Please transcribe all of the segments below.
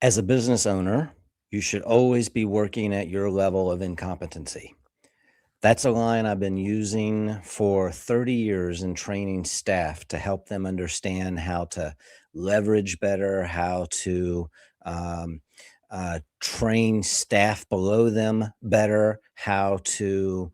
As a business owner, you should always be working at your level of incompetency. That's a line I've been using for 30 years in training staff to help them understand how to leverage better, how to um, train staff below them better, how to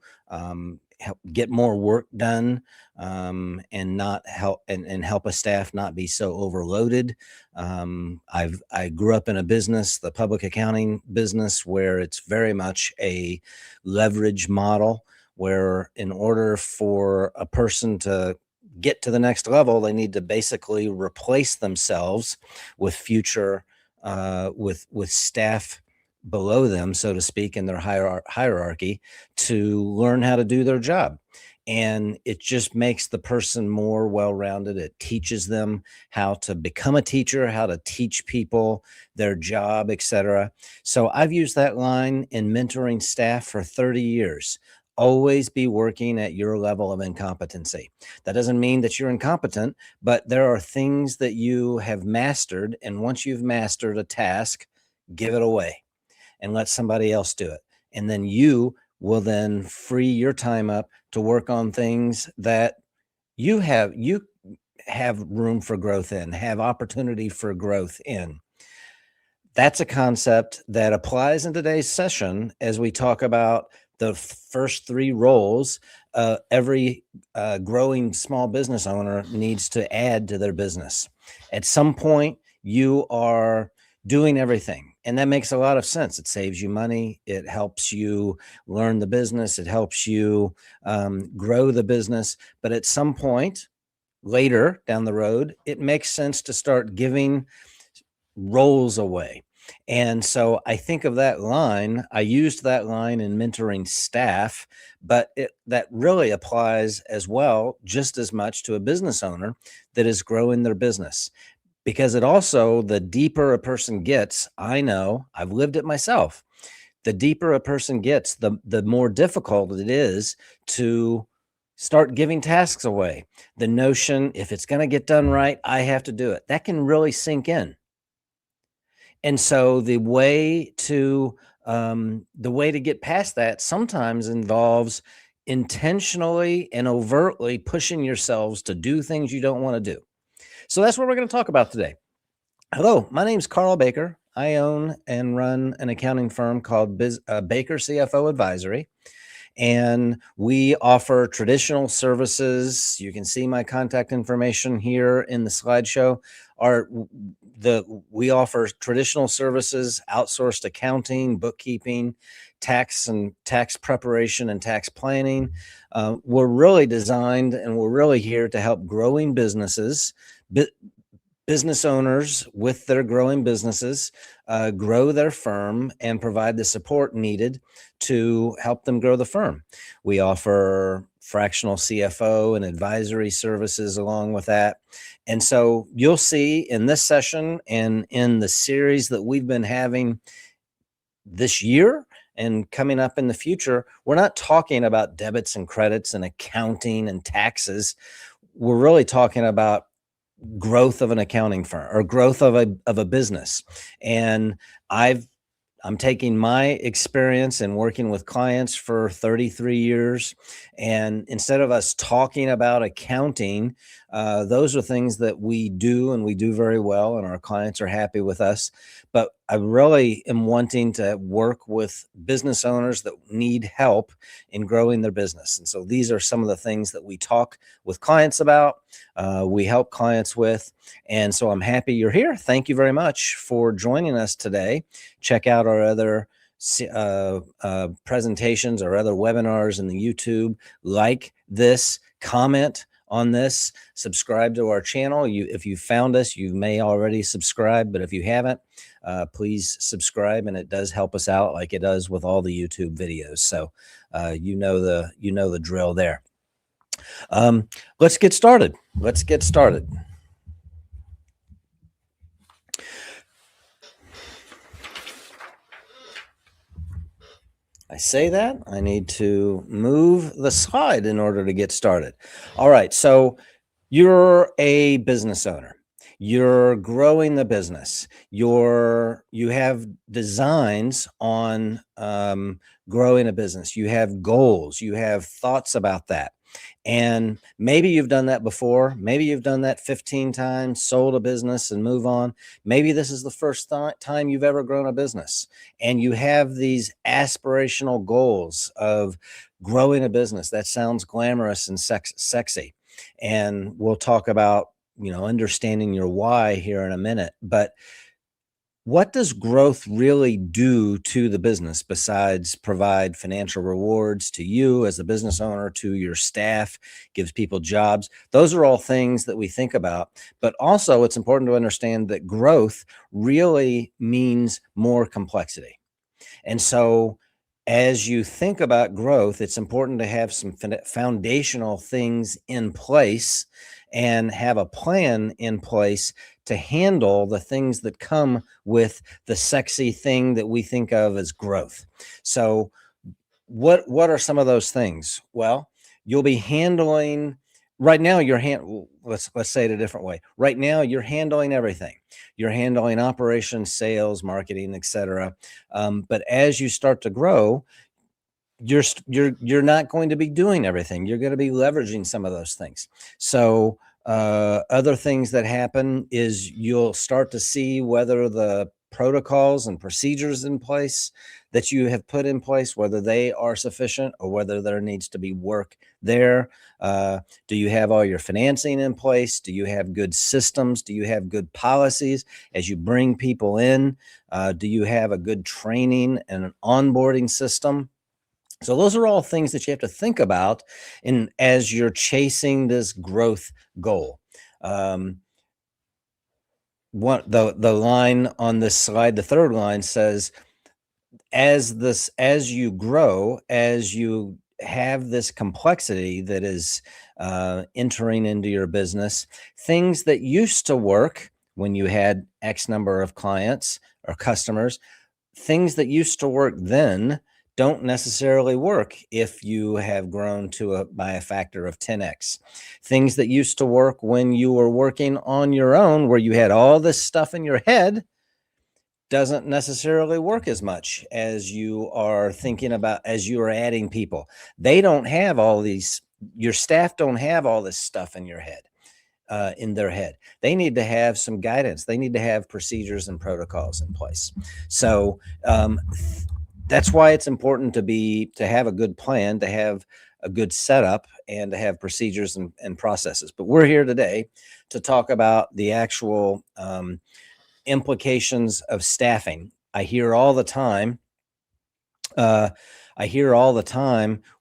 help get more work done, and not help and help a staff not be so overloaded. I grew up in a business, the public accounting business, where it's very much a leverage model, where in order for a person to get to the next level, they need to basically replace themselves with future with staff below them, so to speak, in their hierarchy, to learn how to do their job. And it just makes the person more well-rounded. It teaches them how to become a teacher, how to teach people their job, etc. So I've used that line in mentoring staff for 30 years. Always be working at your level of incompetency. That doesn't mean that you're incompetent, but there are things that you have mastered. And once you've mastered a task, give it away and let somebody else do it. And then you will then free your time up to work on things that you have room for growth in, have opportunity for growth in. That's a concept that applies in today's session as we talk about the first three roles every growing small business owner needs to add to their business. At some point, you are doing everything, and that makes a lot of sense. It saves you money. It helps you learn the business. It helps you grow the business. But at some point later down the road, it makes sense to start giving roles away. And so I think of that line, I used that line in mentoring staff, but that really applies as well, just as much to a business owner that is growing their business. Because it also, the deeper a person gets, I know, I've lived it myself. The deeper a person gets, the more difficult it is to start giving tasks away. The notion, if it's going to get done right, I have to do it. That can really sink in. And so the way to get past that sometimes involves intentionally and overtly pushing yourselves to do things you don't want to do. So that's what we're going to talk about today. Hello, my name's Carl Baker. I own and run an accounting firm called Baker CFO Advisory, and we offer traditional services. You can see my contact information here in the slideshow. We offer traditional services, outsourced accounting, bookkeeping, tax and tax preparation, and tax planning. We're really designed, and we're really here to help growing businesses, business owners with their growing businesses, grow their firm and provide the support needed to help them grow the firm. We offer fractional CFO and advisory services along with that. And so you'll see in this session and in the series that we've been having this year and coming up in the future, we're not talking about debits and credits and accounting and taxes. We're really talking about growth of an accounting firm or growth of a business. And I'm taking my experience in working with clients for 33 years. And instead of us talking about accounting, those are things that we do and we do very well, and our clients are happy with us. But I really am wanting to work with business owners that need help in growing their business. And so these are some of the things that we talk with clients about, we help clients with. And so I'm happy you're here. Thank you very much for joining us today. Check out our other presentations or other webinars in the YouTube. Like this, comment on this, subscribe to our channel. If you found us, you may already subscribe, but if you haven't, please subscribe, and it does help us out like it does with all the YouTube videos. So you know the drill there. Let's get started. I say that, I need to move the slide in order to get started. All right, so you're a business owner. You're growing the business. You have designs on growing a business. You have goals. You have thoughts about that. And maybe you've done that before. Maybe you've done that 15 times, sold a business and move on. Maybe this is the first time you've ever grown a business, and you have these aspirational goals of growing a business. That sounds glamorous and sexy. And we'll talk about, understanding your why here in a minute. But what does growth really do to the business besides provide financial rewards to you as a business owner, to your staff, gives people jobs? Those are all things that we think about. But also, it's important to understand that growth really means more complexity. And so, as you think about growth, it's important to have some foundational things in place and have a plan in place to handle the things that come with the sexy thing that we think of as growth. So, what are some of those things? Well, you'll be handling right now. Let's say it a different way. Right now, you're handling everything. You're handling operations, sales, marketing, etc. But as you start to grow, you're not going to be doing everything. You're going to be leveraging some of those things. So other things that happen is you'll start to see whether the protocols and procedures in place that you have put in place, whether they are sufficient or whether there needs to be work there. Do you have all your financing in place? Do you have good systems? Do you have good policies as you bring people in? Do you have a good training and an onboarding system? So those are all things that you have to think about as you're chasing this growth goal. The line on this slide, the third line says, as you grow, as you have this complexity that is entering into your business, things that used to work when you had X number of clients or customers, things that used to work then don't necessarily work if you have grown by a factor of 10x. Things that used to work when you were working on your own, where you had all this stuff in your head, doesn't necessarily work as much as you are thinking about as you are adding people. They don't have all these, your staff don't have all this stuff in your head. In their head, they need to have some guidance. They need to have procedures and protocols in place. So that's why it's important to have a good plan, to have a good setup, and to have procedures and processes. But we're here today to talk about the actual implications of staffing. I hear all the time.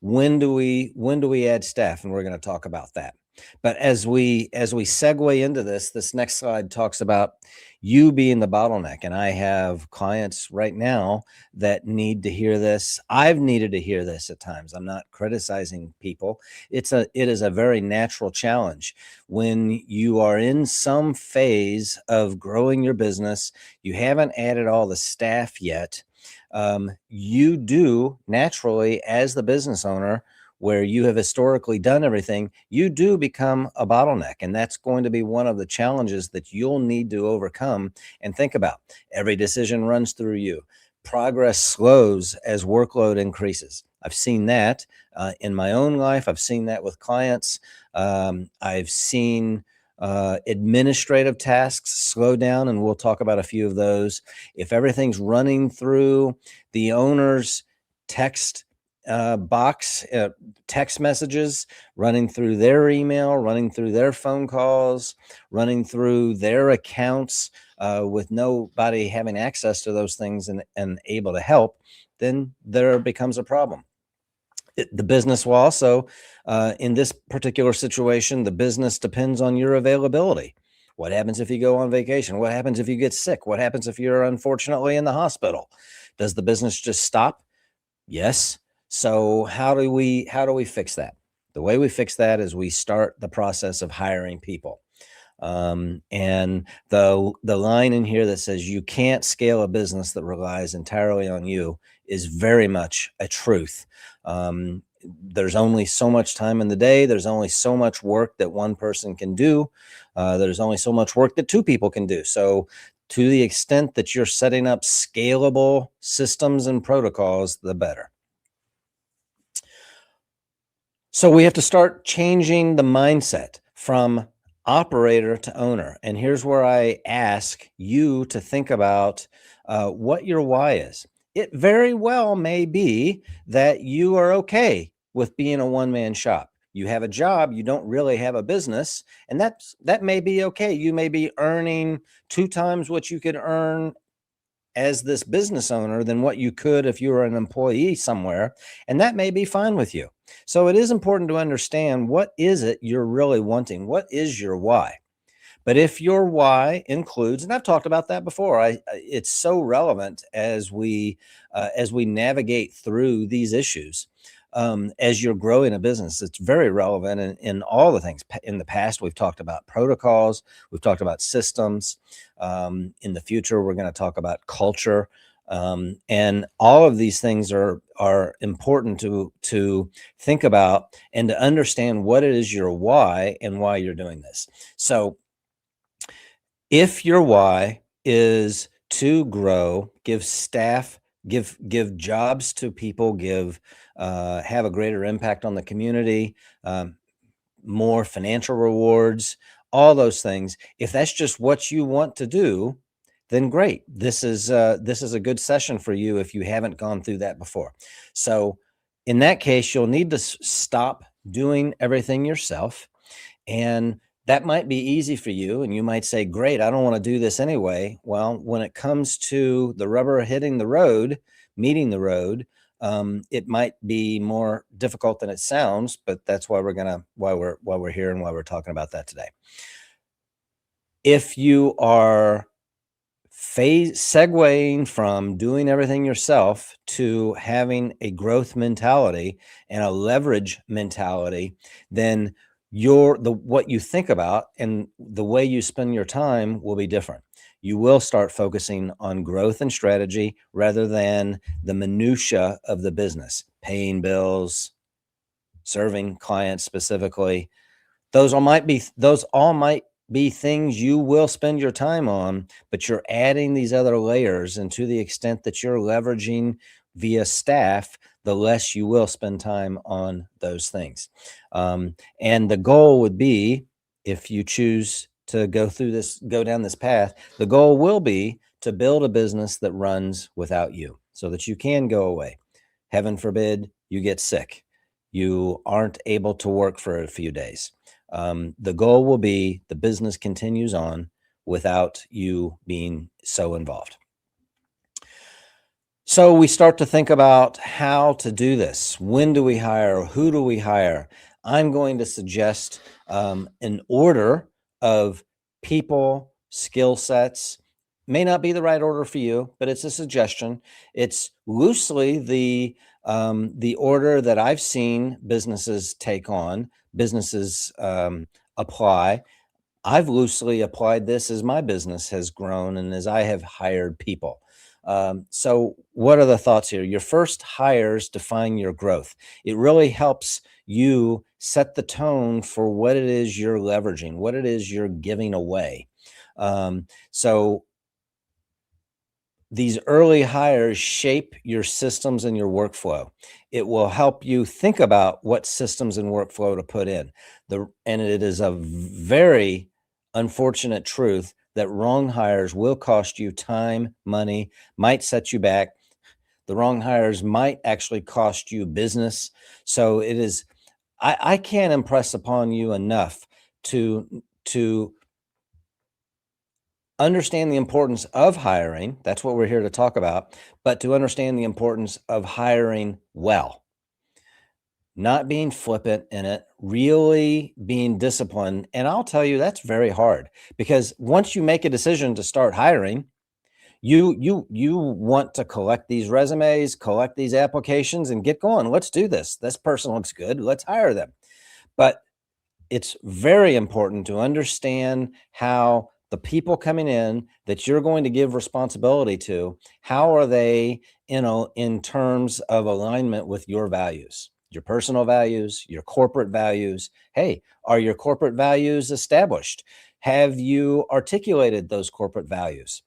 When do we add staff? And we're going to talk about that. But as we segue into this next slide talks about you being the bottleneck. And I have clients right now that need to hear this. I've needed to hear this at times. I'm not criticizing people. It is a very natural challenge when you are in some phase of growing your business. You haven't added all the staff yet. You do naturally, as the business owner, where you have historically done everything, you do become a bottleneck. And that's going to be one of the challenges that you'll need to overcome and think about. Every decision runs through you. Progress slows as workload increases. I've seen that in my own life. I've seen that with clients. I've seen administrative tasks slow down, and we'll talk about a few of those. If everything's running through the owner's text box, text messages, running through their email, running through their phone calls, running through their accounts, with nobody having access to those things and able to help, then there becomes a problem. The business will also, in this particular situation, the business depends on your availability. What happens if you go on vacation? What happens if you get sick? What happens if you're unfortunately in the hospital? Does the business just stop? Yes. So how do we fix that? The way we fix that is we start the process of hiring people. And the line in here that says you can't scale a business that relies entirely on you is very much a truth. there's only so much time in the day. There's only so much work that one person can do. There's only so much work that two people can do. So to the extent that you're setting up scalable systems and protocols, the better. So we have to start changing the mindset from operator to owner. And here's where I ask you to think about what your why is. It very well may be that you are okay with being a one-man shop. You have a job, you don't really have a business, and that may be okay. You may be earning 2 times what you could earn as this business owner than what you could if you were an employee somewhere, and that may be fine with you. So it is important to understand, what is it you're really wanting? What is your why? But if your why includes, and I've talked about that before, it's so relevant as we navigate through these issues. As you're growing a business, it's very relevant in all the things. In the past, we've talked about protocols, we've talked about systems. In the future, we're going to talk about culture. And all of these things are important to think about and to understand what it is your why and why you're doing this. So if your why is to grow, give staff, give jobs to people, have a greater impact on the community, more financial rewards, all those things. If that's just what you want to do, then great. This is a good session for you if you haven't gone through that before. So in that case, you'll need to stop doing everything yourself. And that might be easy for you. And you might say, great, I don't want to do this anyway. Well, when it comes to the rubber hitting the road, meeting the road, it might be more difficult than it sounds, but that's why we're here and why we're talking about that today. If you are segueing from doing everything yourself to having a growth mentality and a leverage mentality, then what you think about and the way you spend your time will be different. You will start focusing on growth and strategy rather than the minutia of the business, paying bills, serving clients specifically. Those all might be things you will spend your time on, but you're adding these other layers. And to the extent that you're leveraging via staff, the less you will spend time on those things. And the goal would be, if you choose to go down this path, the goal will be to build a business that runs without you so that you can go away. Heaven forbid you get sick. You aren't able to work for a few days. The goal will be the business continues on without you being so involved. So we start to think about how to do this. When do we hire? Who do we hire? I'm going to suggest an order of people, skill sets. May not be the right order for you, but it's a suggestion. It's loosely the order that I've seen businesses take on, businesses apply. I've loosely applied this as my business has grown and as I have hired people. So what are the thoughts here? Your first hires define your growth. It really helps you set the tone for what it is you're leveraging, what it is you're giving away. So these early hires shape your systems and your workflow. It will help you think about what systems and workflow to put in. And it is a very unfortunate truth that wrong hires will cost you time, money, might set you back. The wrong hires might actually cost you business. So it is, I can't impress upon you enough to understand the importance of hiring. That's what we're here to talk about, but to understand the importance of hiring well, not being flippant in it, really being disciplined. And I'll tell you, that's very hard, because once you make a decision to start hiring, you want to collect these resumes, collect these applications, and get going. Let's do this. This person looks good. Let's hire them. But it's very important to understand how the people coming in that you're going to give responsibility to, how are they, in terms of alignment with your values? your personal values, your corporate values. Hey, are your corporate values established? Have you articulated those corporate values?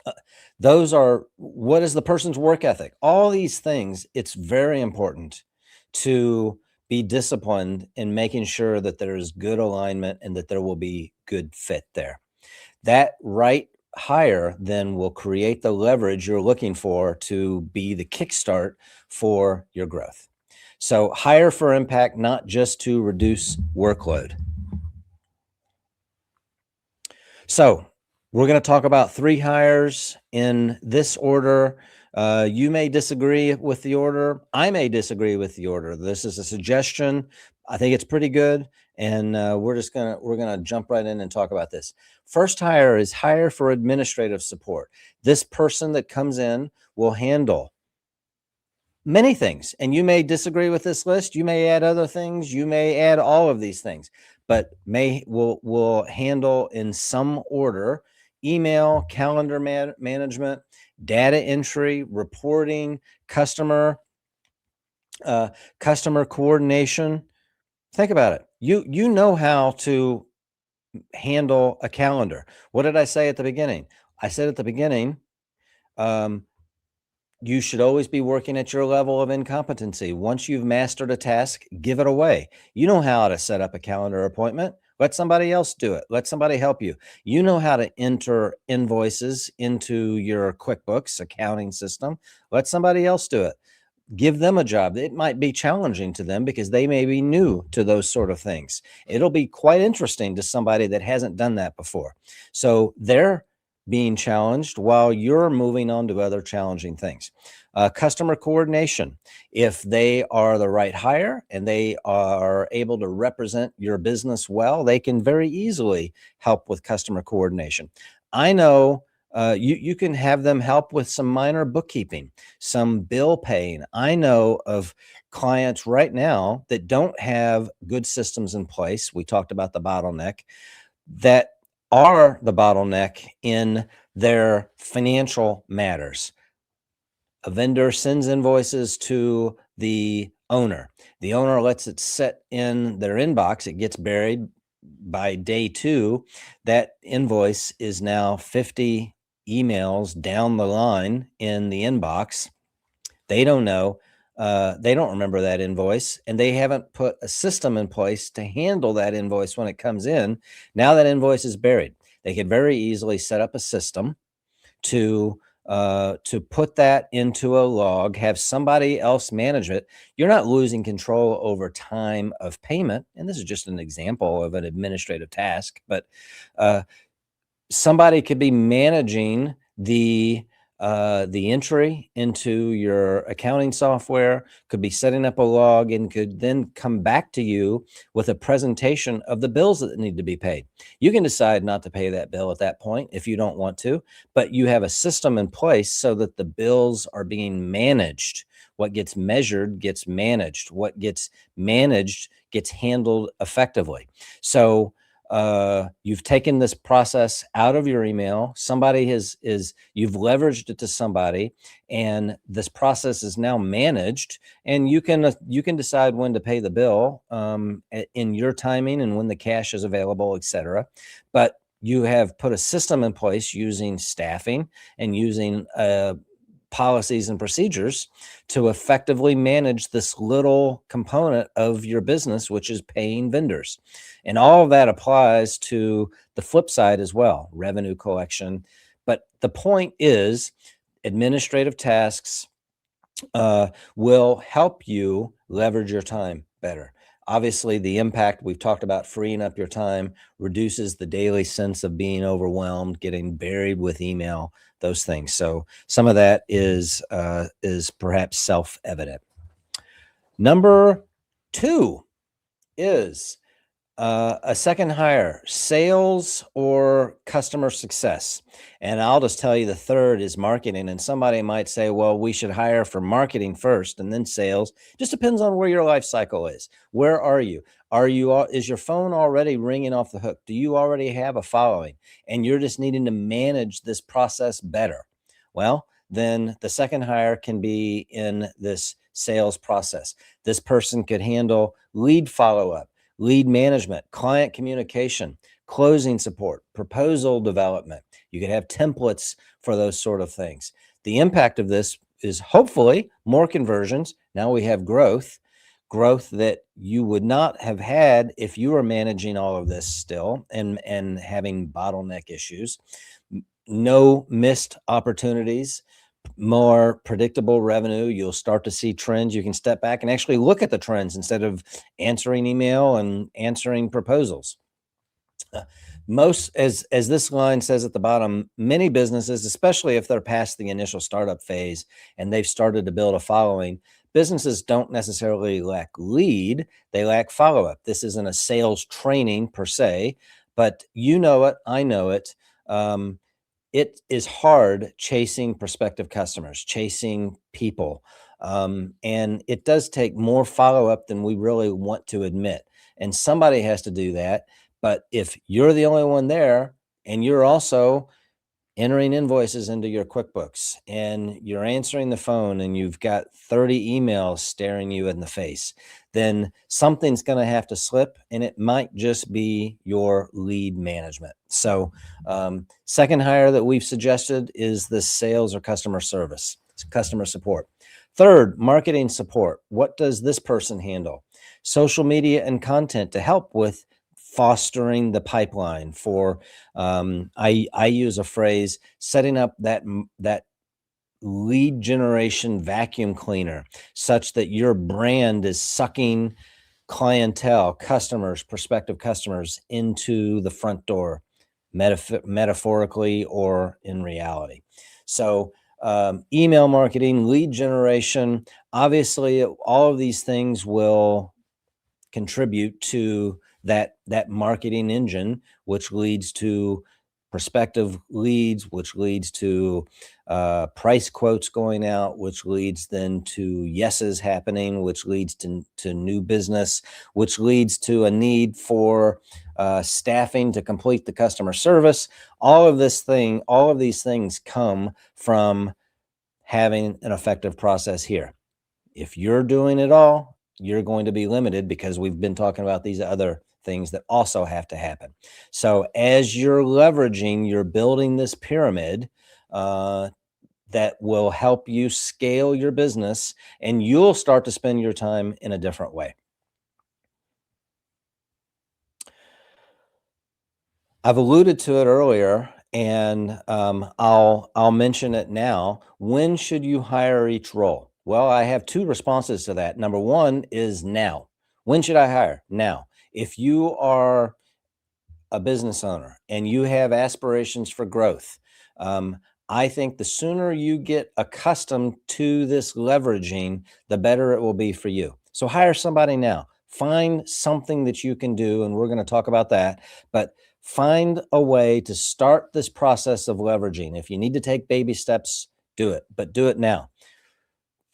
Uh, those are, what is the person's work ethic? All these things, it's very important to be disciplined in making sure that there's good alignment and that there will be good fit there. That right hire then will create the leverage you're looking for to be the kickstart for your growth. So hire for impact, not just to reduce workload. So we're going to talk about 3 hires in this order. You may disagree with the order. I may disagree with the order. This is a suggestion. I think it's pretty good. And we're going to jump right in and talk about this. First hire is hire for administrative support. This person that comes in will handle many things, and you may disagree with this list. You may add other things. You may add all of these things, but will handle in some order: email, calendar management, data entry, reporting, customer coordination. Think about it. You know how to handle a calendar. What did I say at the beginning? I said at the beginning, you should always be working at your level of incompetency. Once you've mastered a task, give it away. You know how to set up a calendar appointment. Let somebody else do it. Let somebody help you. You know how to enter invoices into your QuickBooks accounting system. Let somebody else do it. Give them a job. It might be challenging to them because they may be new to those sort of things. It'll be quite interesting to somebody that hasn't done that before. So they're being challenged while you're moving on to other challenging things. Customer coordination. If they are the right hire and they are able to represent your business well, they can very easily help with customer coordination. I know you can have them help with some minor bookkeeping, some bill paying. I know of clients right now that don't have good systems in place. We talked about the bottleneck, that are the bottleneck in their financial matters. A vendor sends invoices to the owner. The owner lets it sit in their inbox. It gets buried. By day 2, that invoice is now 50 emails down the line in the inbox. They don't know. They don't remember that invoice, and they haven't put a system in place to handle that invoice when it comes in. Now that invoice is buried. They could very easily set up a system to put that into a log, have somebody else manage it. You're not losing control over time of payment. And this is just an example of an administrative task, but somebody could be managing the entry into your accounting software, could be setting up a log, and could then come back to you with a presentation of the bills that need to be paid. You can decide not to pay that bill at that point if you don't want to, but you have a system in place so that the bills are being managed. What gets measured gets managed. What gets managed gets handled effectively. So you've taken this process out of your email. Somebody you've leveraged it to somebody, and this process is now managed, and you can decide when to pay the bill in your timing and when the cash is available, etc. But you have put a system in place using staffing and using policies and procedures to effectively manage this little component of your business, which is paying vendors. And all of that applies to the flip side as well, revenue collection. But the point is, administrative tasks will help you leverage your time better. Obviously, the impact we've talked about, freeing up your time, reduces the daily sense of being overwhelmed, getting buried with email, those things. So some of that is perhaps self-evident. Number 2 is a second hire, sales or customer success. And I'll just tell you, the third is marketing. And somebody might say, well, we should hire for marketing first and then sales. Just depends on where your life cycle is. Where are you? Is your phone already ringing off the hook? Do you already have a following and you're just needing to manage this process better? Well, then the second hire can be in this sales process. This person could handle lead follow-up, lead management, client communication, closing support, proposal development. You could have templates for those sort of things. The impact of this is hopefully more conversions. Now we have growth that you would not have had if you were managing all of this still and having bottleneck issues. No missed opportunities, more predictable revenue. You'll start to see trends. You can step back and actually look at the trends instead of answering email and answering proposals. Most, as this line says at the bottom, many businesses, especially if they're past the initial startup phase and they've started to build a following, businesses don't necessarily lack lead, they lack follow-up. This isn't a sales training per se, but you know it, I know it. It is hard chasing prospective customers, chasing people. And it does take more follow-up than we really want to admit. And somebody has to do that. But if you're the only one there and you're also entering invoices into your QuickBooks and you're answering the phone and you've got 30 emails staring you in the face, then something's going to have to slip, and it might just be your lead management. So second hire that we've suggested is the sales or customer service, customer support. Third, marketing support. What does this person handle? Social media and content to help with fostering the pipeline for I use a phrase, setting up that lead generation vacuum cleaner such that your brand is sucking clientele, customers, prospective customers into the front door, metaphorically or in reality. So email marketing, lead generation, obviously all of these things will contribute to that marketing engine, which leads to prospective leads, which leads to price quotes going out, which leads then to yeses happening, which leads to new business, which leads to a need for staffing to complete the customer service. All of these things come from having an effective process here. If you're doing it all, you're going to be limited because we've been talking about these other things that also have to happen. So as you're leveraging, you're building this pyramid that will help you scale your business, and you'll start to spend your time in a different way. I've alluded to it earlier, and I'll mention it now. When should you hire each role? Well, I have two responses to that. Number one is now. When should I hire? Now. If you are a business owner and you have aspirations for growth, I think the sooner you get accustomed to this leveraging, the better it will be for you. So hire somebody now. Find something that you can do, and we're going to talk about that. But find a way to start this process of leveraging. If you need to take baby steps, do it, but do it now.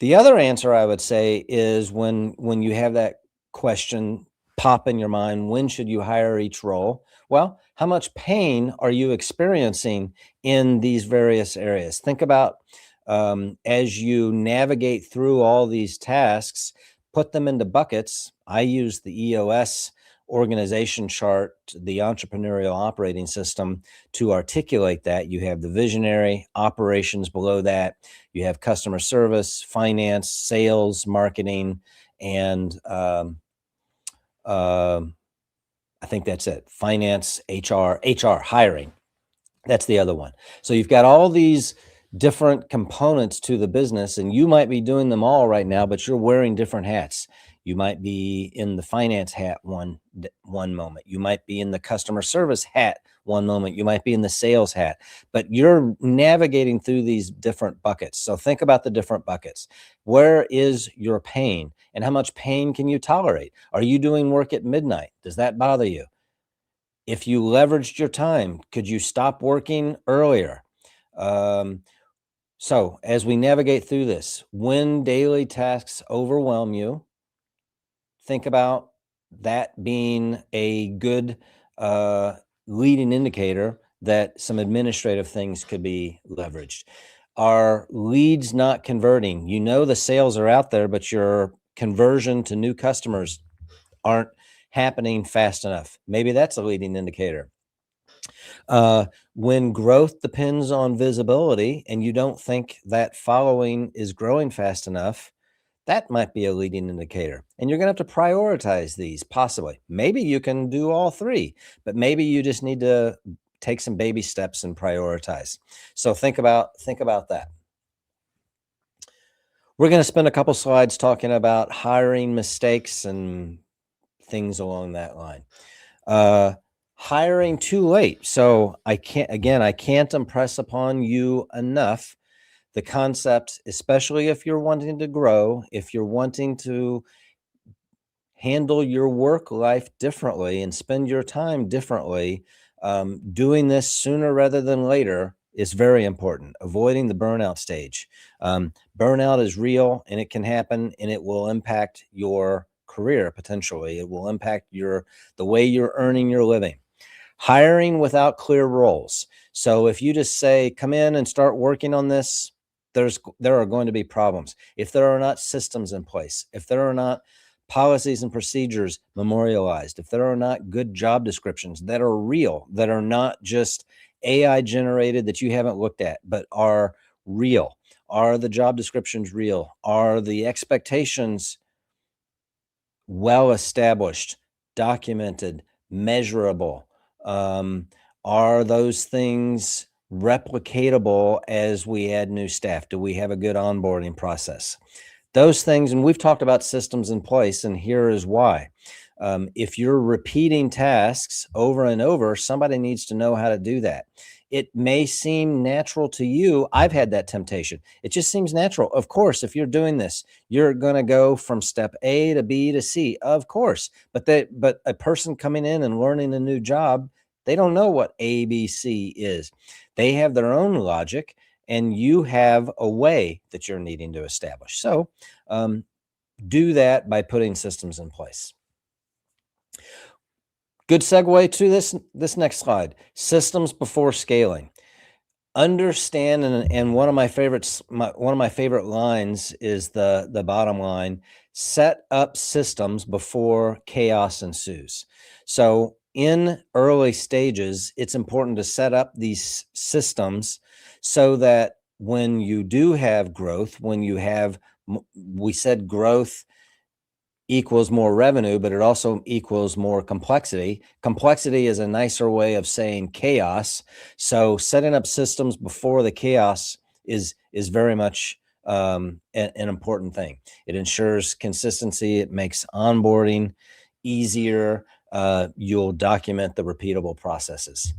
The other answer I would say is when you have that question pop in your mind, when should you hire each role? Well, how much pain are you experiencing in these various areas? Think about as you navigate through all these tasks, put them into buckets. I use the EOS organization chart, the entrepreneurial operating system, to articulate that. You have the visionary, operations below that. You have customer service, finance, sales, marketing, and I think that's it. Finance, HR, hiring. That's the other one. So you've got all these different components to the business, and you might be doing them all right now, but you're wearing different hats. You might be in the finance hat one moment. You might be in the customer service hat one moment. You might be in the sales hat, but you're navigating through these different buckets. So think about the different buckets. Where is your pain, and how much pain can you tolerate? Are you doing work at midnight? Does that bother you? If you leveraged your time, could you stop working earlier? So as we navigate through this, when daily tasks overwhelm you, think about that being a good leading indicator that some administrative things could be leveraged. Are leads not converting? You know the sales are out there, but your conversion to new customers aren't happening fast enough. Maybe that's a leading indicator. Uh, when growth depends on visibility and you don't think that following is growing fast enough, that might be a leading indicator. And you're going to have to prioritize these possibly. Maybe you can do all three, but maybe you just need to take some baby steps and prioritize. So think about that. We're going to spend a couple slides talking about hiring mistakes and things along that line. Hiring too late. So I can't impress upon you enough the concept, especially if you're wanting to grow, if you're wanting to handle your work life differently and spend your time differently, doing this sooner rather than later is very important. Avoiding the burnout stage. Burnout is real and it can happen, and it will impact your career potentially. It will impact the way you're earning your living. Hiring without clear roles. So if you just say, come in and start working on this, there are going to be problems. If there are not systems in place, if there are not policies and procedures memorialized, if there are not good job descriptions that are real, that are not just AI generated that you haven't looked at, but are real. Are the job descriptions real? Are the expectations well established, documented, measurable? Are those things replicatable as we add new staff? Do we have a good onboarding process? Those things, and we've talked about systems in place, and here is why. If you're repeating tasks over and over, somebody needs to know how to do that. It may seem natural to you. I've had that temptation. It just seems natural. Of course, if you're doing this, you're going to go from step A to B to C, of course. But a person coming in and learning a new job, they don't know what A, B, C is. They have their own logic, and you have a way that you're needing to establish. So do that by putting systems in place. Good segue to this next slide. Systems before scaling. Understand, and one of my favorite lines is the bottom line: set up systems before chaos ensues. So in early stages, it's important to set up these systems so that when you do have growth, we said growth equals more revenue, but it also equals more complexity. Complexity is a nicer way of saying chaos. So setting up systems before the chaos is very much an important thing. It ensures consistency. It makes onboarding easier. You'll document the repeatable processes.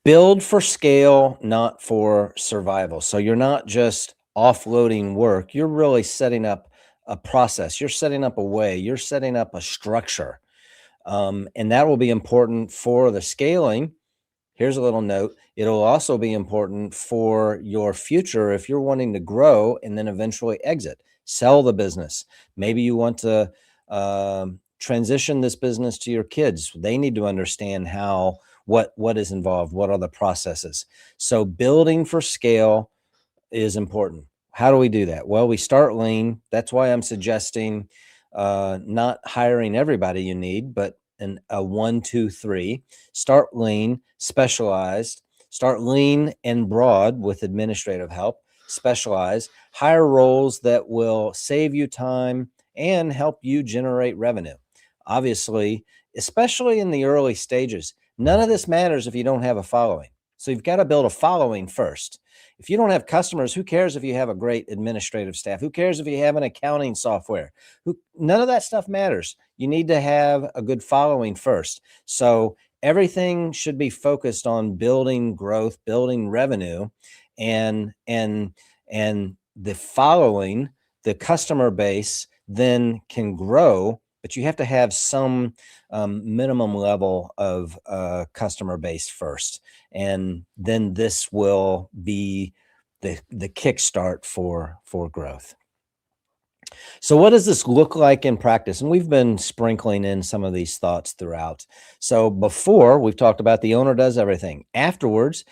Build for scale, not for survival. So you're not just offloading work, you're really setting up a process, you're setting up a way, you're setting up a structure. And that will be important for the scaling. Here's a little note. It'll also be important for your future if you're wanting to grow and then eventually exit, sell the business. Maybe you want to transition this business to your kids. They need to understand what is involved, what are the processes. So building for scale is important. How do we do that? Well, we start lean. That's why I'm suggesting not hiring everybody you need, but a 1, 2, 3. Start lean, specialized. Start lean and broad with administrative help. Specialize. Hire roles that will save you time and help you generate revenue. Obviously, especially in the early stages, none of this matters if you don't have a following. So you've got to build a following first. If you don't have customers, who cares if you have a great administrative staff? Who cares if you have an accounting software? None of that stuff matters. You need to have a good following first. So everything should be focused on building growth, building revenue, and the following, the customer base then can grow, but you have to have some minimum level of customer base first. And then this will be the kickstart for growth. So what does this look like in practice? And we've been sprinkling in some of these thoughts throughout. So before, we've talked about the owner does everything. Afterwards,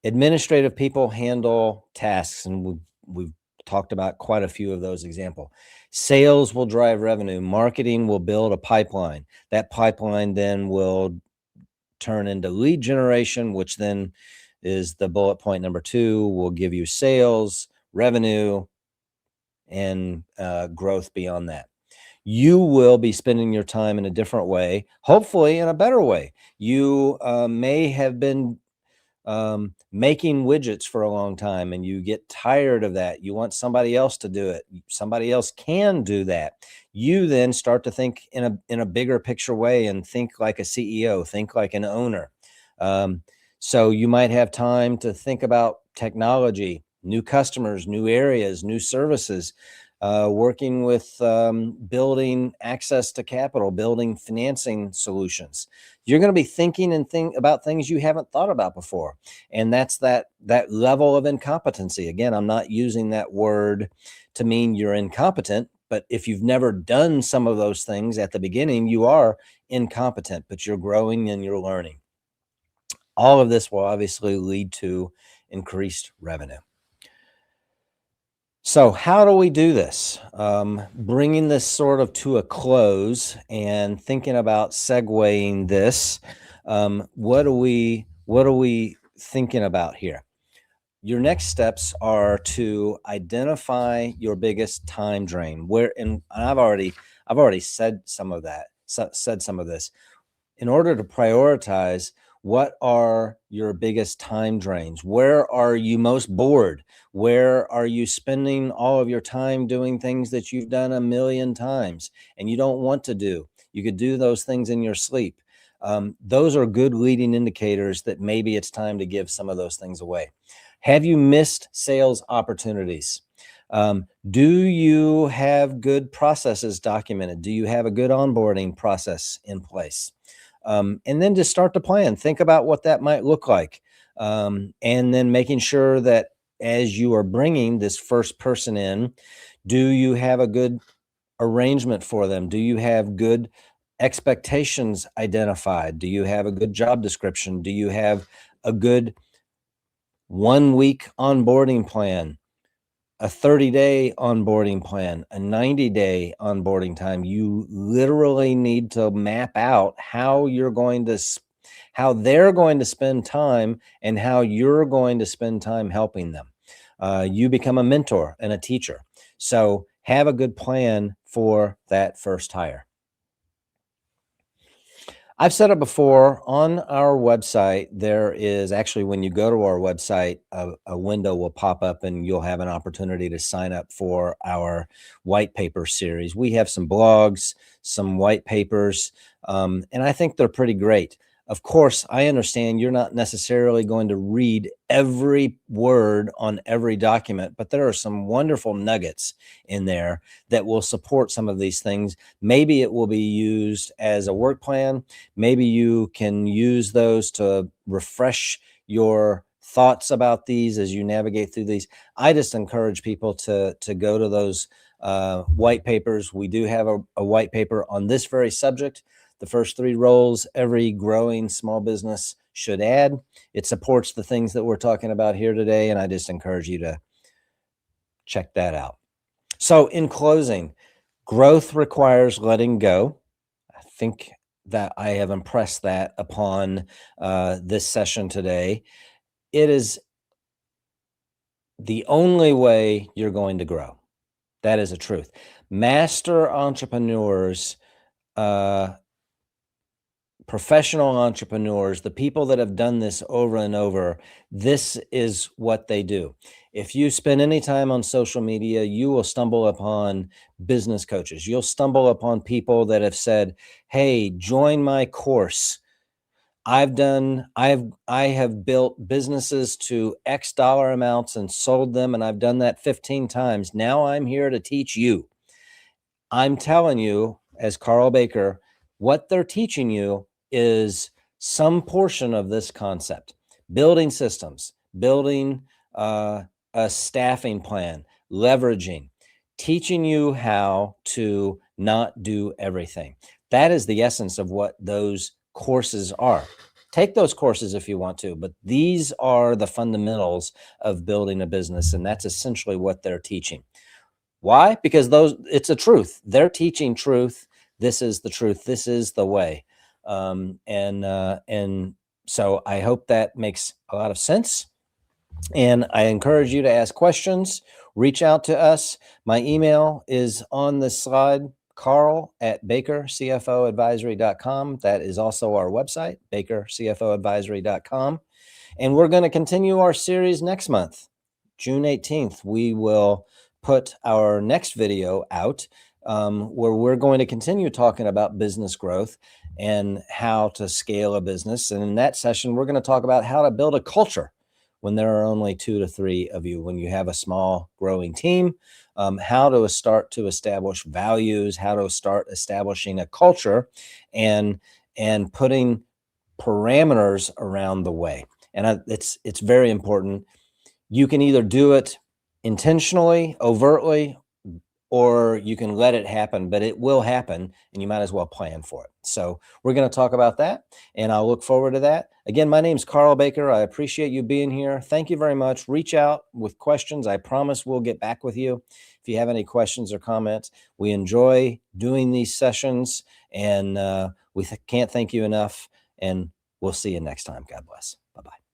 Administrative people handle tasks, and we've talked about quite a few of those examples. Sales will drive revenue. Marketing will build a pipeline. That pipeline then will turn into lead generation, which then is the bullet point number 2, will give you sales, revenue, and growth beyond that. You will be spending your time in a different way, hopefully in a better way. You may have been making widgets for a long time and you get tired of that. You want somebody else to do it. Somebody else can do that. You then start to think in a bigger picture way and think like a CEO, think like an owner. So you might have time to think about technology, new customers, new areas, new services, working with building access to capital, building financing solutions. You're going to be thinking and think about things you haven't thought about before. And that's that level of incompetency. Again, I'm not using that word to mean you're incompetent, but if you've never done some of those things at the beginning, you are incompetent, but you're growing and you're learning. All of this will obviously lead to increased revenue. So how do we do this? Bringing this sort of to a close and thinking about segueing this, what are we thinking about here? Your next steps are to identify your biggest time drain. And I've already said some of that. Said some of this. In order to prioritize, what are your biggest time drains? Where are you most bored? Where are you spending all of your time doing things that you've done a million times and you don't want to do? You could do those things in your sleep. Those are good leading indicators that maybe it's time to give some of those things away. Have you missed sales opportunities? Do you have good processes documented? Do you have a good onboarding process in place? And then just start to plan. Think about what that might look like. And then making sure that as you are bringing this first person in, do you have a good arrangement for them? Do you have good expectations identified? Do you have a good job description? Do you have a good 1-week onboarding plan? A 30-day onboarding plan, a 90-day onboarding time? You literally need to map out how they're going to spend time and how you're going to spend time helping them. You become a mentor and a teacher. So have a good plan for that first hire. I've said it before on our website. There is actually, when you go to our website, a window will pop up and you'll have an opportunity to sign up for our white paper series. We have some blogs, some white papers, and I think they're pretty great. Of course, I understand you're not necessarily going to read every word on every document, but there are some wonderful nuggets in there that will support some of these things. Maybe it will be used as a work plan. Maybe you can use those to refresh your thoughts about these as you navigate through these. I just encourage people to go to those white papers. We do have a white paper on this very subject. The first 3 roles every growing small business should add. It supports the things that we're talking about here today, and I just encourage you to check that out. So in closing, growth requires letting go. I think that I have impressed that upon this session today. It is the only way you're going to grow. That is a truth. Master entrepreneurs, professional entrepreneurs, the people that have done this over and over, this is what they do. If you spend any time on social media, you will stumble upon business coaches. You'll stumble upon people that have said, hey, join my course. I have built businesses to X dollar amounts and sold them, and I've done that 15 times. Now I'm here to teach you. I'm telling you, as Carl Baker, what they're teaching you is some portion of this concept: building systems, building a staffing plan, leveraging, teaching you how to not do everything. That is the essence of what those courses are. Take those courses if you want to, but these are the fundamentals of building a business, and that's essentially what they're teaching. Why? Because it's a truth. They're teaching truth. This is the truth. This is the way. And so I hope that makes a lot of sense. And I encourage you to ask questions, reach out to us. My email is on the slide, carl@bakercfoadvisory.com. That is also our website, bakercfoadvisory.com. And we're going to continue our series next month, June 18th. We will put our next video out where we're going to continue talking about business growth and how to scale a business. And in that session, we're going to talk about how to build a culture when there are only 2 to 3 of you, when you have a small growing team, how to start to establish values, how to start establishing a culture and putting parameters around the way. And it's very important. You can either do it intentionally, overtly, or you can let it happen, but it will happen and you might as well plan for it. So we're going to talk about that and I'll look forward to that. Again, my name's Carl Baker. I appreciate you being here. Thank you very much. Reach out with questions. I promise we'll get back with you. If you have any questions or comments, we enjoy doing these sessions and we can't thank you enough, and we'll see you next time. God bless. Bye-bye.